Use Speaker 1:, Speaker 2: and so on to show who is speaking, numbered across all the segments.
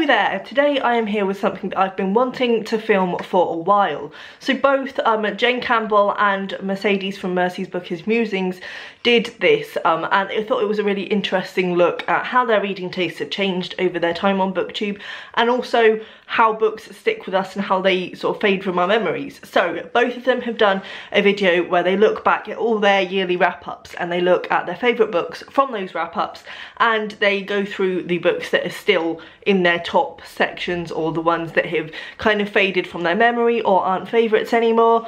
Speaker 1: Hello there, today I am here with something that I've been wanting to film for a while. So both Jane Campbell and Mercedes from Mercy's Book is Musings did this, and I thought it was a really interesting look at how their reading tastes have changed over their time on Booktube, and also how books stick with us and how they sort of fade from our memories. So both of them have done a video where they look back at all their yearly wrap-ups and they look at their favourite books from those wrap-ups, and they go through the books that are still in their top sections or the ones that have kind of faded from their memory or aren't favourites anymore.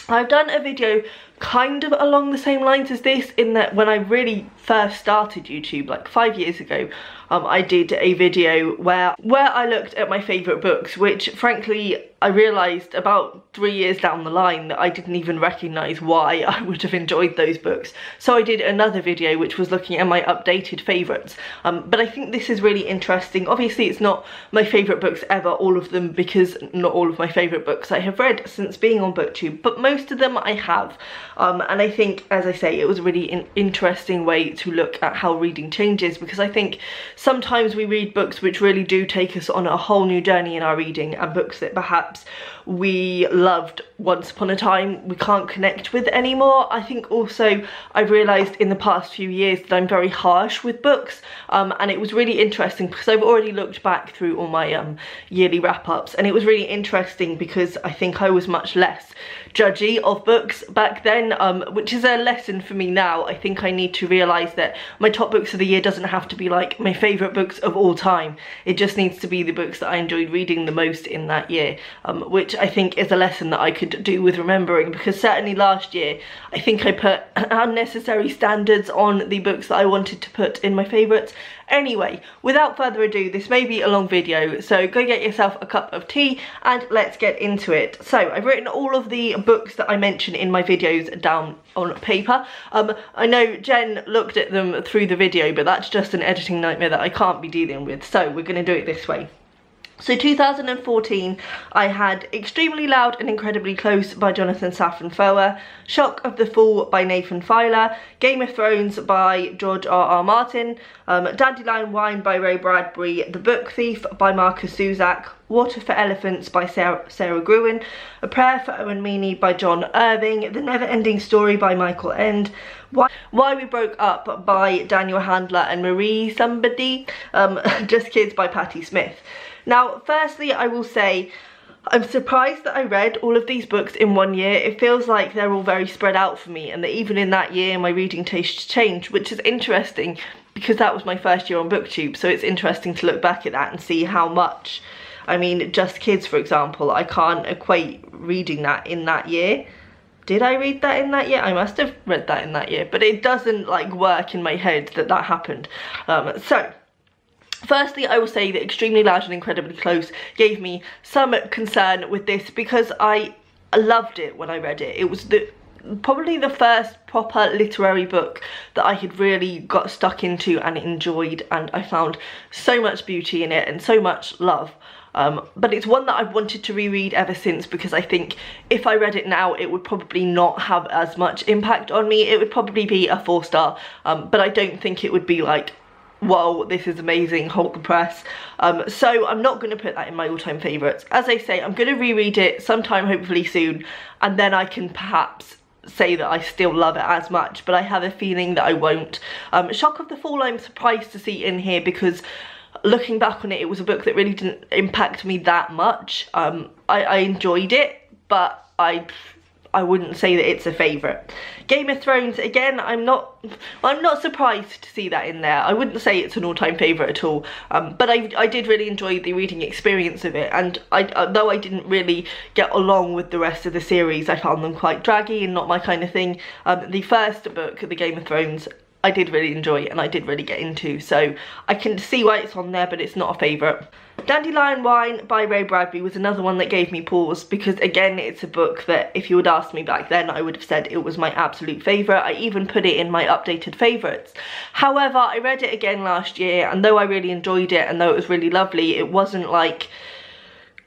Speaker 1: I've done a video kind of along the same lines as this, in that when I really first started YouTube like 5 years ago, I did a video where I looked at my favourite books, which frankly I realised about 3 years down the line that I didn't even recognise why I would have enjoyed those books. So I did another video which was looking at my updated favourites, but I think this is really interesting. Obviously it's not my favourite books ever, all of them, because not all of my favourite books I have read since being on Booktube, but most of them I have. And I think, as I say, it was a really interesting way to look at how reading changes, because I think sometimes we read books which really do take us on a whole new journey in our reading, and books that perhaps we loved once upon a time we can't connect with anymore. I think also I've realised in the past few years that I'm very harsh with books, and it was really interesting because I've already looked back through all my yearly wrap-ups, and it was really interesting because I think I was much less judgy of books back then, which is a lesson for me now. I think I need to realise that my top books of the year doesn't have to be like my favourite books of all time. It just needs to be the books that I enjoyed reading the most in that year, which I think is a lesson that I could do with remembering, because certainly last year I think I put unnecessary standards on the books that I wanted to put in my favourites. Anyway, without further ado, this may be a long video, so go get yourself a cup of tea and let's get into it. So I've written all of the books that I mention in my videos down on paper. I know Jen looked at them through the video, but that's just an editing nightmare that I can't be dealing with, so we're going to do it this way. So 2014, I had Extremely Loud and Incredibly Close by Jonathan Safran Foer, Shock of the Fall by Nathan Filer, Game of Thrones by George R.R. Martin, Dandelion Wine by Ray Bradbury, The Book Thief by Marcus Zusak, Water for Elephants by Sarah Gruen, A Prayer for Owen Meany by John Irving, The Never Ending Story by Michael End, Why We Broke Up by Daniel Handler and Marie somebody, Just Kids by Patti Smith. Now, firstly, I will say I'm surprised that I read all of these books in 1 year. It feels like they're all very spread out for me, and that even in that year my reading tastes changed, which is interesting because that was my first year on Booktube, so it's interesting to look back at that and see how much. I mean, Just Kids, for example, I can't equate reading that in that year. Did I read that in that year? I must have read that in that year, but it doesn't like work in my head that that happened. Firstly, I will say that Extremely Loud and Incredibly Close gave me some concern with this because I loved it when I read it. It was probably the first proper literary book that I had really got stuck into and enjoyed, and I found so much beauty in it and so much love. But it's one that I've wanted to reread ever since, because I think if I read it now it would probably not have as much impact on me. It would probably be a 4-star, but I don't think it would be like, whoa, this is amazing, hold the press. So I'm not going to put that in my all-time favourites. As I say, I'm going to reread it sometime, hopefully soon, and then I can perhaps say that I still love it as much, but I have a feeling that I won't. Shock of the Fall I'm surprised to see in here, because looking back on it, it was a book that really didn't impact me that much. I enjoyed it, but I wouldn't say that it's a favourite. Game of Thrones, again, I'm not surprised to see that in there. I wouldn't say it's an all-time favourite at all, but I did really enjoy the reading experience of it, and though I didn't really get along with the rest of the series, I found them quite draggy and not my kind of thing. The first book, The Game of Thrones, I did really enjoy and I did really get into, so I can see why it's on there, but it's not a favourite. Dandelion Wine by Ray Bradbury was another one that gave me pause, because again, it's a book that if you had asked me back then, I would have said it was my absolute favourite. I even put it in my updated favourites. However, I read it again last year, and though I really enjoyed it and though it was really lovely, it wasn't like,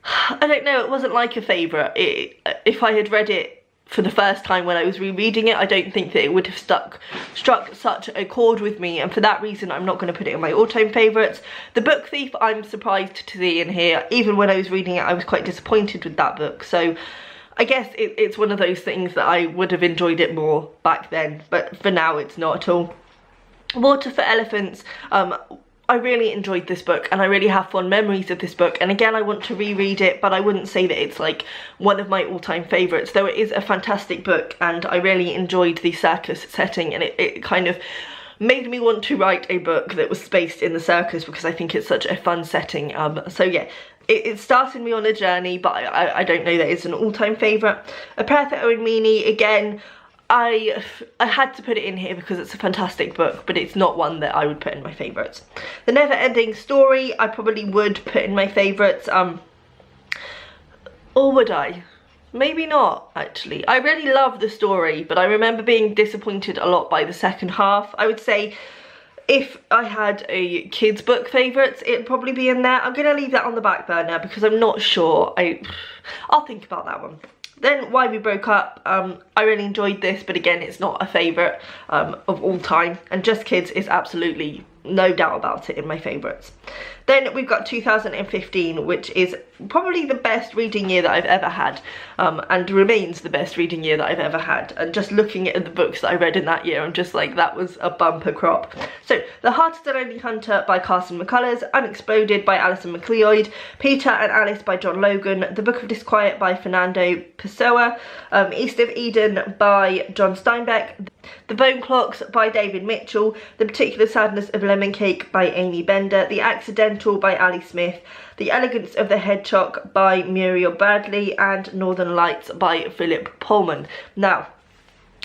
Speaker 1: I don't know, it wasn't like a favourite. If I had read it for the first time when I was rereading it. I don't think that it would have struck such a chord with me, and for that reason I'm not going to put it in my all-time favourites. The Book Thief I'm surprised to see in here. Even when I was reading it I was quite disappointed with that book, so I guess it's one of those things that I would have enjoyed it more back then, but for now it's not at all. Water for Elephants, I really enjoyed this book and I really have fond memories of this book, and again I want to reread it, but I wouldn't say that it's like one of my all-time favourites, though it is a fantastic book and I really enjoyed the circus setting, and it kind of made me want to write a book that was based in the circus because I think it's such a fun setting. So yeah, it started me on a journey, but I don't know that it's an all-time favourite. A Prayer for Owen Meany, again, I had to put it in here because it's a fantastic book, but it's not one that I would put in my favourites. The Never Ending Story I probably would put in my favourites, or would I? Maybe not, actually. I really love the story, but I remember being disappointed a lot by the second half. I would say if I had a kids book favourites, it'd probably be in there. I'm going to leave that on the back burner because I'm not sure. I'll think about that one. Then Why We Broke Up, I really enjoyed this, but again it's not a favourite of all time, and Just Kids is absolutely no doubt about it in my favourites. Then we've got 2015, which is probably the best reading year that I've ever had, and remains the best reading year that I've ever had, and just looking at the books that I read in that year, I'm just like, that was a bumper crop. So The Heart of the Lonely Hunter by Carson McCullers, Unexploded by Alison McLeod, Peter and Alice by John Logan, The Book of Disquiet by Fernando Pessoa, East of Eden by John Steinbeck, The Bone Clocks by David Mitchell, The Particular Sadness of Lemon Cake by Amy Bender, The Accidental by Ali Smith, The Elegance of the Hedgehog by Muriel Bradley, and Northern Lights by Philip Pullman. Now,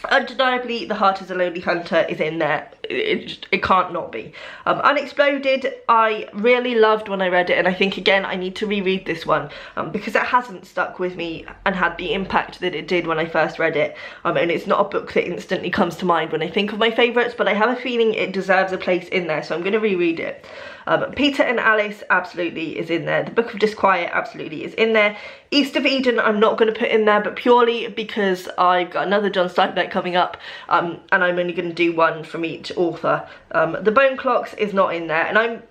Speaker 1: undeniably, The Heart is a Lonely Hunter is in there. It can't not be. Unexploded, I really loved when I read it, and I think again I need to reread this one because it hasn't stuck with me and had the impact that it did when I first read it. And it's not a book that instantly comes to mind when I think of my favourites, but I have a feeling it deserves a place in there, so I'm going to reread it. Peter and Alice absolutely is in there. The Book of Disquiet absolutely is in there. East of Eden I'm not going to put in there, but purely because I've got another John Steinbeck coming up, and I'm only going to do one from each author. The Bone Clocks is not in there, and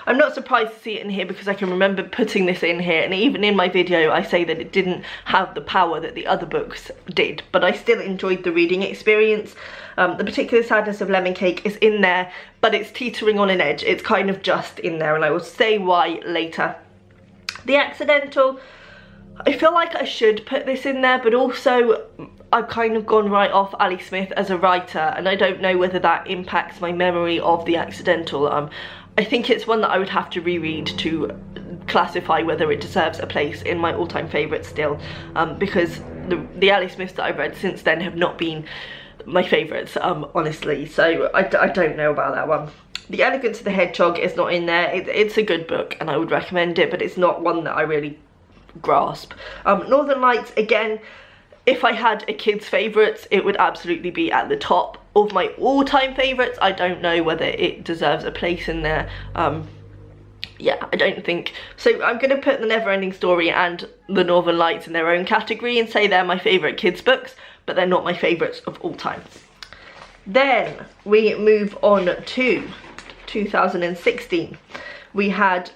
Speaker 1: I'm not surprised to see it in here because I can remember putting this in here, and even in my video I say that it didn't have the power that the other books did, but I still enjoyed the reading experience. The Particular Sadness of Lemon Cake is in there, but it's teetering on an edge. It's kind of just in there, and I will say why later. The Accidental, I feel like I should put this in there, but also I've kind of gone right off Ali Smith as a writer, and I don't know whether that impacts my memory of The Accidental. I think it's one that I would have to reread to classify whether it deserves a place in my all-time favourites still, because the Ali Smiths that I've read since then have not been my favourites, honestly, so I don't know about that one. The Elegance of the Hedgehog is not in there. It's a good book and I would recommend it, but it's not one that I really grasp. Northern Lights, again, if I had a kid's favourites, it would absolutely be at the top of my all-time favourites. I don't know whether it deserves a place in there. Yeah, I don't think so. I'm going to put The Never-Ending Story and The Northern Lights in their own category and say they're my favourite kids books, but they're not my favourites of all time. Then we move on to 2016. We had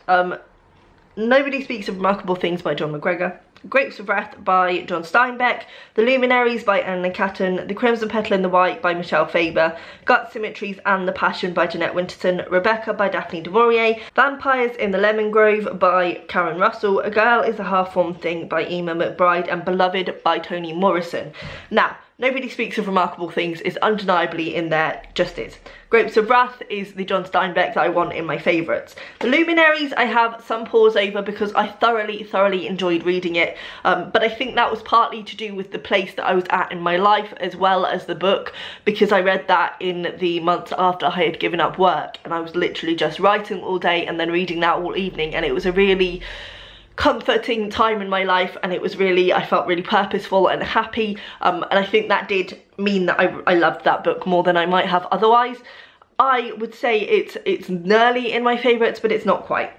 Speaker 1: Nobody Speaks of Remarkable Things by John McGregor, Grapes of Wrath by John Steinbeck, The Luminaries by Anna Catton, The Crimson Petal and the White by Michelle Faber, Gut Symmetries and the Passion by Jeanette Winterson, Rebecca by Daphne du Maurier, Vampires in the Lemon Grove by Karen Russell, A Girl is a Half-Formed Thing by Emma McBride, and Beloved by Toni Morrison. Now, Nobody Speaks of Remarkable Things is undeniably in there, just is. Grapes of Wrath is the John Steinbeck that I want in my favourites. The Luminaries I have some pause over because I thoroughly enjoyed reading it, but I think that was partly to do with the place that I was at in my life as well as the book, because I read that in the months after I had given up work and I was literally just writing all day and then reading that all evening, and it was a really comforting time in my life, and it was really, I felt really purposeful and happy, and I think that did mean that I loved that book more than I might have otherwise. I would say it's nearly in my favourites, but it's not quite.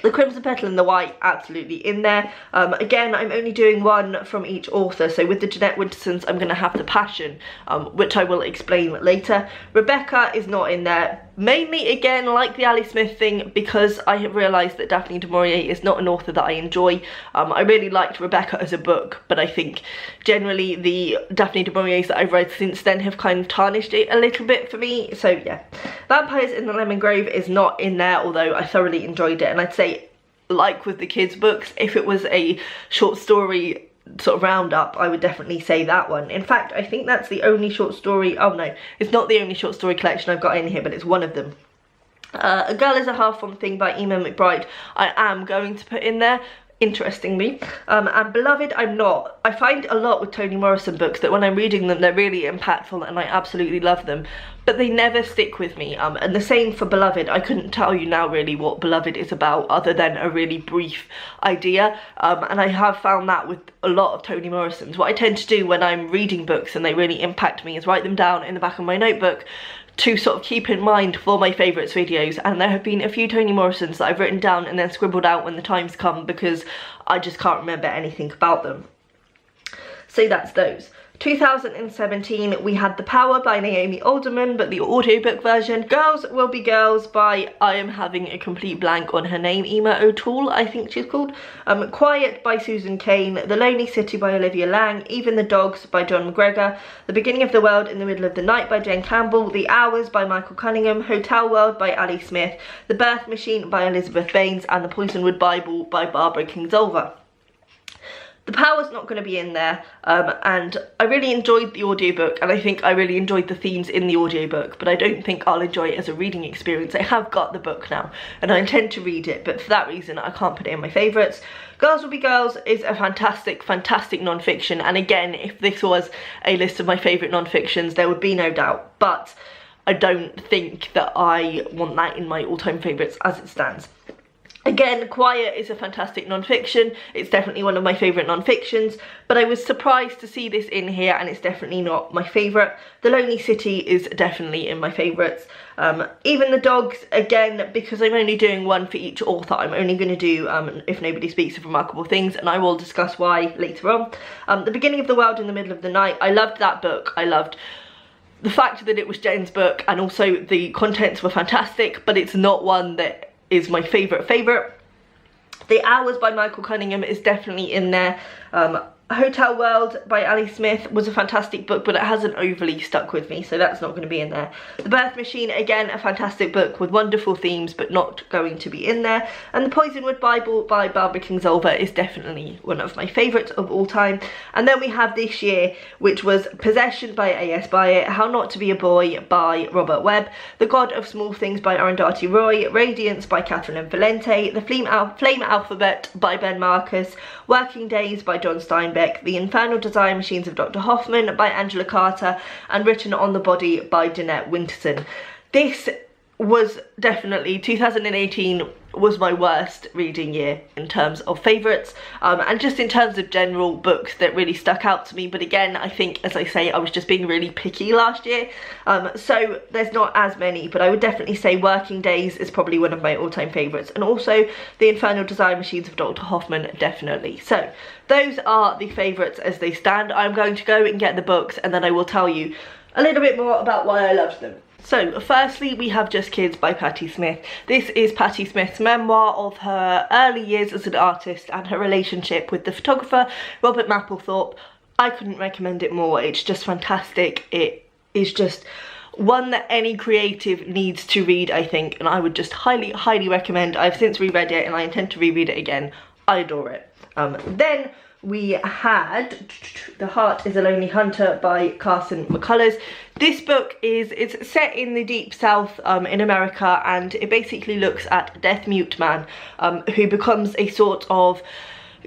Speaker 1: The Crimson Petal and the White, absolutely in there. Again, I'm only doing one from each author, so with the Jeanette Wintersons I'm going to have The Passion, which I will explain later. Rebecca is not in there, mainly again like the Ali Smith thing, because I have realised that Daphne du Maurier is not an author that I enjoy. I really liked Rebecca as a book, but I think generally the Daphne du Mauriers that I've read since then have kind of tarnished it a little bit for me, so yeah. Vampires in the Lemon Grove is not in there, although I thoroughly enjoyed it, and I'd say, like with the kids books, if it was a short story sort of roundup, I would definitely say that one. In fact, I think that's the only short story, oh no, it's not the only short story collection I've got in here, but it's one of them. A Girl is a Half-Formed Thing by Emma McBride I am going to put in there, interestingly. And Beloved I'm not. I find a lot with Toni Morrison books that when I'm reading them they're really impactful and I absolutely love them, but they never stick with me. And the same for Beloved. I couldn't tell you now really what Beloved is about other than a really brief idea, and I have found that with a lot of Toni Morrison's. What I tend to do when I'm reading books and they really impact me is write them down in the back of my notebook to sort of keep in mind for my favourites videos, and there have been a few Toni Morrisons that I've written down and then scribbled out when the time's come because I just can't remember anything about them. So that's those. 2017 we had The Power by Naomi Alderman, but the audiobook version. Girls Will Be Girls by, I am having a complete blank on her name, Emma O'Toole I think she's called. Quiet by Susan Cain, The Lonely City by Olivia Lang, Even the Dogs by John McGregor, The Beginning of the World in the Middle of the Night by Jane Campbell, The Hours by Michael Cunningham, Hotel World by Ali Smith, The Birth Machine by Elizabeth Baines, and The Poisonwood Bible by Barbara Kingsolver. The Power's not going to be in there, and I really enjoyed the audiobook, and I think I really enjoyed the themes in the audiobook, but I don't think I'll enjoy it as a reading experience. I have got the book now, and I intend to read it, but for that reason I can't put it in my favourites. Girls Will Be Girls is a fantastic, fantastic non-fiction, and again, if this was a list of my favourite non-fictions, there would be no doubt, but I don't think that I want that in my all-time favourites as it stands. Again, Quiet is a fantastic non-fiction. It's definitely one of my favourite non-fictions, but I was surprised to see this in here, and it's definitely not my favourite. The Lonely City is definitely in my favourites. Even the Dogs, again, because I'm only doing one for each author, I'm only going to do If Nobody Speaks of Remarkable Things, and I will discuss why later on. The Beginning of the World in the Middle of the Night, I loved that book. I loved the fact that it was Jen's book, and also the contents were fantastic, but it's not one that is my favourite. The Hours by Michael Cunningham is definitely in there. Hotel World by Ali Smith was a fantastic book, but it hasn't overly stuck with me, so that's not going to be in there. The Birth Machine, again, a fantastic book with wonderful themes, but not going to be in there. And The Poisonwood Bible by Barbara Kingsolver is definitely one of my favourites of all time. And then we have this year, which was Possession by A.S. Byatt, How Not to Be a Boy by Robert Webb, The God of Small Things by Arundhati Roy, Radiance by Catherine M. Valente, The Flame Alphabet by Ben Marcus, Working Days by John Steinbeck, The Infernal Desire Machines of Dr. Hoffman by Angela Carter, and Written on the Body by Jeanette Winterson. This was definitely, 2018 was my worst reading year in terms of favourites, and just in terms of general books that really stuck out to me. But again, I think, as I say, I was just being really picky last year, so there's not as many, but I would definitely say Working Days is probably one of my all-time favourites, and also The Infernal Desire Machines of Dr. Hoffman, definitely. So those are the favourites as they stand. I'm going to go and get the books, and then I will tell you a little bit more about why I loved them. So firstly, we have Just Kids by Patti Smith. This is Patti Smith's memoir of her early years as an artist and her relationship with the photographer Robert Mapplethorpe. I couldn't recommend it more. It's just fantastic. It is just one that any creative needs to read, I think, and I would just highly, highly recommend. I've since reread it and I intend to reread it again. I adore it. Then we had The Heart is a Lonely Hunter by Carson McCullers. This book it's set in the Deep South in America, and it basically looks at a deaf mute man who becomes a sort of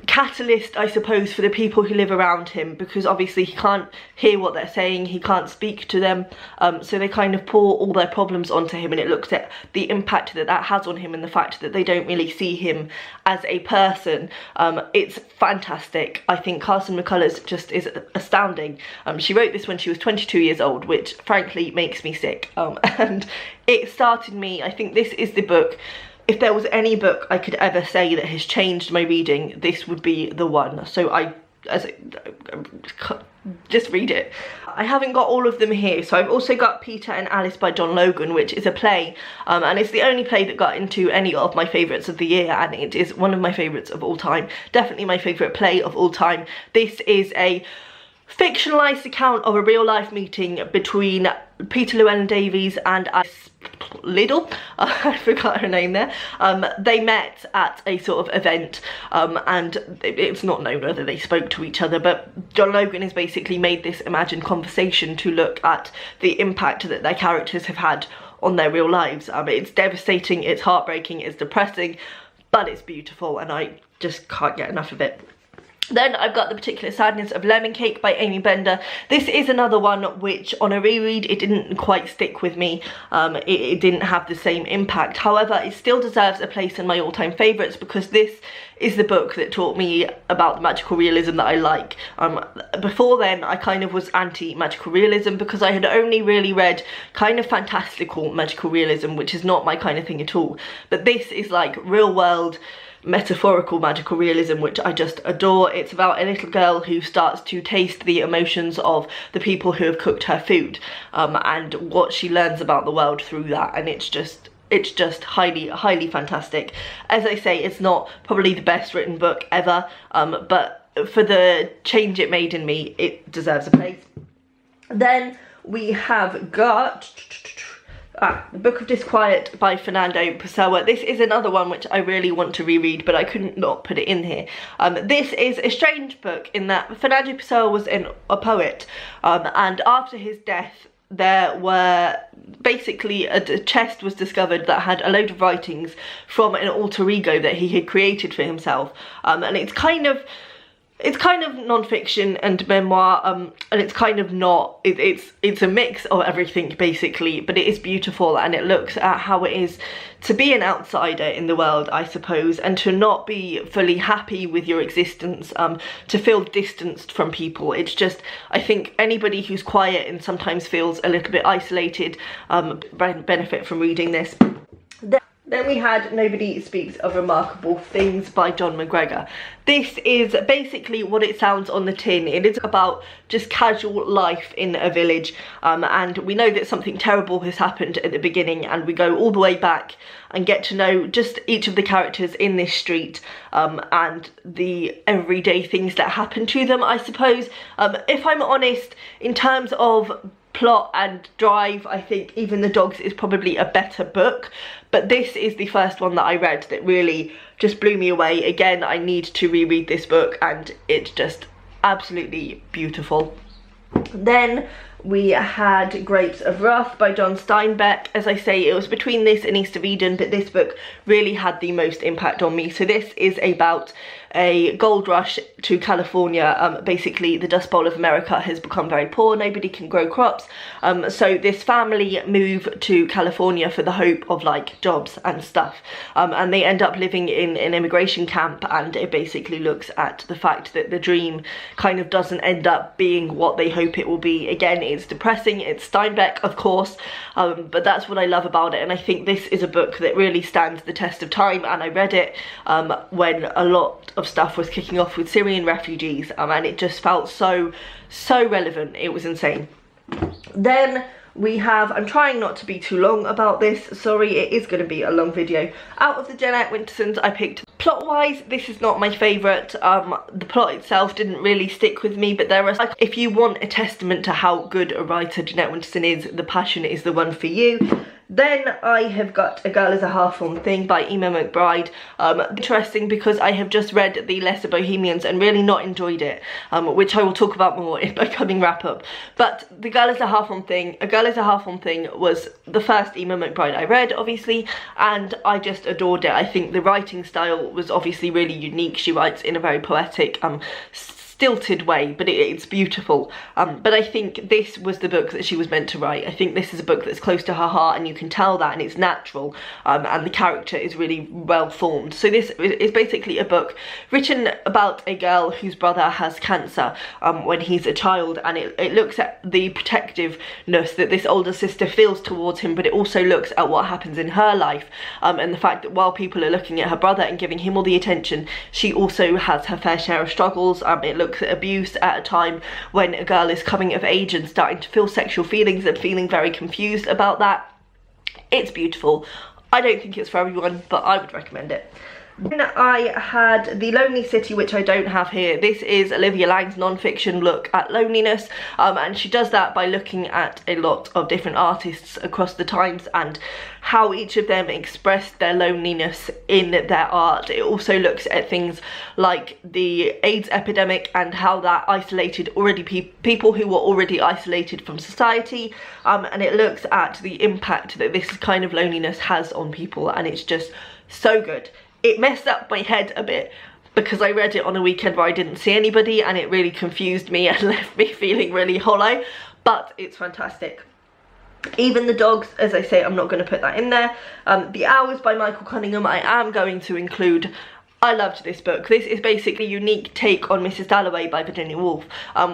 Speaker 1: catalyst, I suppose, for the people who live around him, because obviously he can't hear what they're saying, he can't speak to them, so they kind of pour all their problems onto him, and it looks at the impact that that has on him and the fact that they don't really see him as a person. It's fantastic. I think Carson McCullers just is astounding. She wrote this when she was 22 years old, which frankly makes me sick, and it started me. I think this is the book if there was any book I could ever say that has changed my reading, this would be the one. So just read it. I haven't got all of them here, so I've also got Peter and Alice by John Logan, which is a play, and it's the only play that got into any of my favourites of the year, and it is one of my favourites of all time. Definitely my favourite play of all time. This is a fictionalised account of a real life meeting between Peter Llewellyn-Davies and Alice Liddell, I forgot her name there. They met at a sort of event, and it's not known whether they spoke to each other, but John Logan has basically made this imagined conversation to look at the impact that their characters have had on their real lives. It's devastating, it's heartbreaking, it's depressing, but it's beautiful, and I just can't get enough of it. Then I've got The Particular Sadness of Lemon Cake by Amy Bender. This is another one which, on a reread, it didn't quite stick with me. It didn't have the same impact. However, it still deserves a place in my all-time favourites, because this is the book that taught me about the magical realism that I like. Before then, I kind of was anti-magical realism, because I had only really read kind of fantastical magical realism, which is not my kind of thing at all. But this is like real-world metaphorical magical realism, which I just adore. It's about a little girl who starts to taste the emotions of the people who have cooked her food, and what she learns about the world through that, and it's just highly fantastic. As I say, it's not probably the best written book ever, but for the change it made in me, it deserves a place. Then we have got The Book of Disquiet by Fernando Pessoa. This is another one which I really want to reread, but I couldn't not put it in here. This is a strange book in that Fernando Pessoa was a poet, and after his death there were basically a chest was discovered that had a load of writings from an alter ego that he had created for himself, and it's kind of non-fiction and memoir, and it's kind of not, it's a mix of everything basically, but it is beautiful, and it looks at how it is to be an outsider in the world, I suppose, and to not be fully happy with your existence, to feel distanced from people. It's just, I think anybody who's quiet and sometimes feels a little bit isolated benefit from reading this. Then we had Nobody Speaks of Remarkable Things by John McGregor. This is basically what it sounds on the tin. It is about just casual life in a village, and we know that something terrible has happened at the beginning, and we go all the way back and get to know just each of the characters in this street, and the everyday things that happen to them, I suppose. If I'm honest, in terms of plot and drive, I think Even the Dogs is probably a better book, but this is the first one that I read that really just blew me away. Again, I need to reread this book, and it's just absolutely beautiful. Then we had Grapes of Wrath by John Steinbeck. As I say, it was between this and East of Eden, but this book really had the most impact on me. So this is about a gold rush to California. Basically, the Dust Bowl of America has become very poor. Nobody can grow crops. So this family move to California for the hope of like jobs and stuff. And they end up living in an immigration camp, and it basically looks at the fact that the dream kind of doesn't end up being what they hope it will be. Again, it's depressing. It's Steinbeck, of course, but that's what I love about it. And I think this is a book that really stands the test of time. And I read it when a lot of stuff was kicking off with Syrian refugees, and it just felt so relevant. It was insane. Then we have, I'm trying not to be too long about this, sorry, it is going to be a long video. Out of the Jeanette Wintersons, I picked plot-wise, this is not my favourite. The plot itself didn't really stick with me, but there are, like, if you want a testament to how good a writer Jeanette Winterson is, The Passion is the one for you. Then I have got A Girl is a Half-Formed Thing by Emma McBride. Interesting because I have just read The Lesser Bohemians and really not enjoyed it, which I will talk about more in my coming wrap-up. But The Girl is a Half-Formed Thing, A Girl is a Half-Formed Thing was the first Emma McBride I read, obviously, and I just adored it. I think the writing style was obviously really unique. She writes in a very poetic, stilted way, but it's beautiful. But I think this was the book that she was meant to write. I think this is a book that's close to her heart, and you can tell that, and it's natural, and the character is really well formed. So this is basically a book written about a girl whose brother has cancer when he's a child, and it looks at the protectiveness that this older sister feels towards him, but it also looks at what happens in her life, and the fact that while people are looking at her brother and giving him all the attention, she also has her fair share of struggles. It looks at abuse at a time when a girl is coming of age and starting to feel sexual feelings and feeling very confused about that. It's beautiful. I don't think it's for everyone, but I would recommend it. Then I had The Lonely City, which I don't have here. This is Olivia Lang's non-fiction look at loneliness, and she does that by looking at a lot of different artists across the times and how each of them expressed their loneliness in their art. It also looks at things like the AIDS epidemic and how that isolated people who were already isolated from society, and it looks at the impact that this kind of loneliness has on people, and it's just so good. It messed up my head a bit because I read it on a weekend where I didn't see anybody, and it really confused me and left me feeling really hollow, but it's fantastic. Even the Dogs, as I say, I'm not going to put that in there. The Hours by Michael Cunningham I am going to include. I loved this book. This is basically a unique take on Mrs. Dalloway by Virginia Woolf.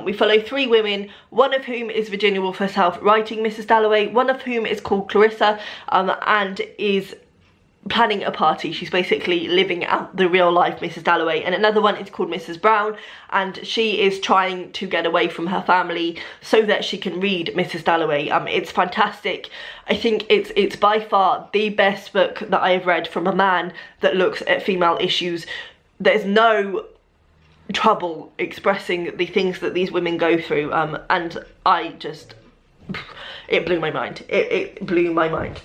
Speaker 1: We follow 3 women, one of whom is Virginia Woolf herself writing Mrs. Dalloway, one of whom is called Clarissa, and is planning a party. She's basically living out the real life Mrs. Dalloway, and another one is called Mrs. Brown, and she is trying to get away from her family so that she can read Mrs. Dalloway. It's fantastic. I think it's by far the best book that I have read from a man that looks at female issues. There's no trouble expressing the things that these women go through, and it blew my mind. It blew my mind.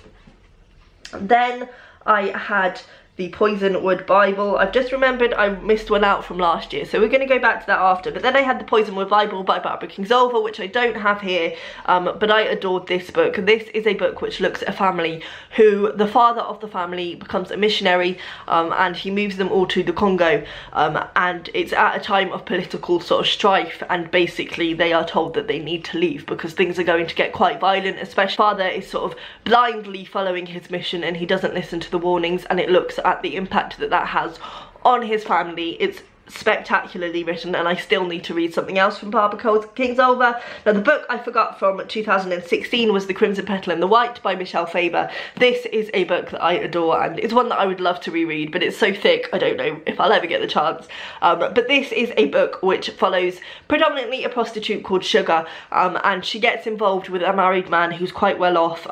Speaker 1: Then I had the Poisonwood Bible. I've just remembered I missed one out from last year, so we're going to go back to that after. But then I had the Poisonwood Bible by Barbara Kingsolver, which I don't have here, but I adored this book. This is a book which looks at a family who, the father of the family becomes a missionary, and he moves them all to the Congo, and it's at a time of political sort of strife, and basically they are told that they need to leave because things are going to get quite violent. Especially father is sort of blindly following his mission, and he doesn't listen to the warnings, and it looks at the impact that that has on his family. It's spectacularly written, and I still need to read something else from Barbara Kingsolver. Now, the book I forgot from 2016 was The Crimson Petal and the White by Michelle Faber. This is a book that I adore, and it's one that I would love to reread, but it's so thick I don't know if I'll ever get the chance. But this is a book which follows predominantly a prostitute called Sugar, and she gets involved with a married man who's quite well off,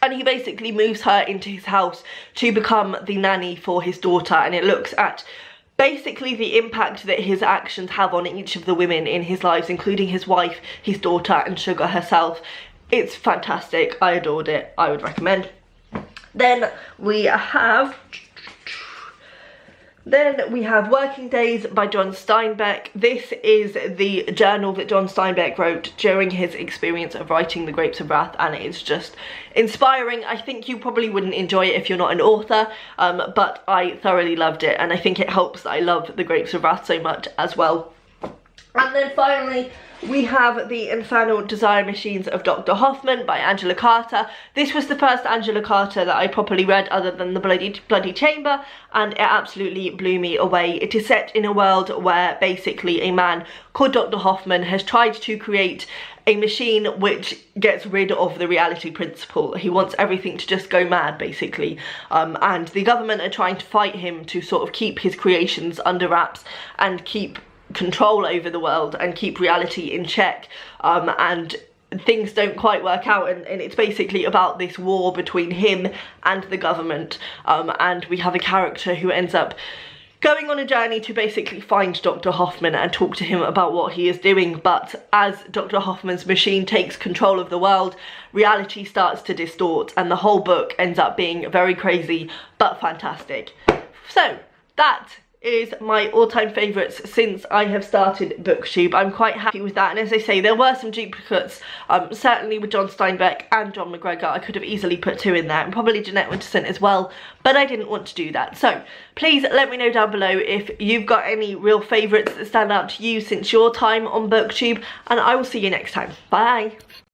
Speaker 1: and he basically moves her into his house to become the nanny for his daughter, and it looks at basically the impact that his actions have on each of the women in his lives, including his wife, his daughter, and Sugar herself. It's fantastic. I adored it. I would recommend. Then we have Working Days by John Steinbeck. This is the journal that John Steinbeck wrote during his experience of writing The Grapes of Wrath, and it's just inspiring. I think you probably wouldn't enjoy it if you're not an author, but I thoroughly loved it, and I think it helps that I love The Grapes of Wrath so much as well. And then finally, we have The Infernal Desire Machines of Dr. Hoffman by Angela Carter. This was the first Angela Carter that I properly read other than The Bloody Chamber, and it absolutely blew me away. It is set in a world where basically a man called Dr. Hoffman has tried to create a machine which gets rid of the reality principle. He wants everything to just go mad, basically, and the government are trying to fight him to sort of keep his creations under wraps and keep control over the world and keep reality in check, and things don't quite work out, and it's basically about this war between him and the government, and we have a character who ends up going on a journey to basically find Dr. Hoffman and talk to him about what he is doing. But as Dr. Hoffman's machine takes control of the world, reality starts to distort, and the whole book ends up being very crazy but fantastic. So that is my all-time favourites since I have started Booktube. I'm quite happy with that, and as I say, there were some duplicates, certainly with John Steinbeck and John McGregor. I could have easily put 2 in there, and probably Jeanette Winterson as well, but I didn't want to do that. So please let me know down below if you've got any real favourites that stand out to you since your time on Booktube, and I will see you next time. Bye!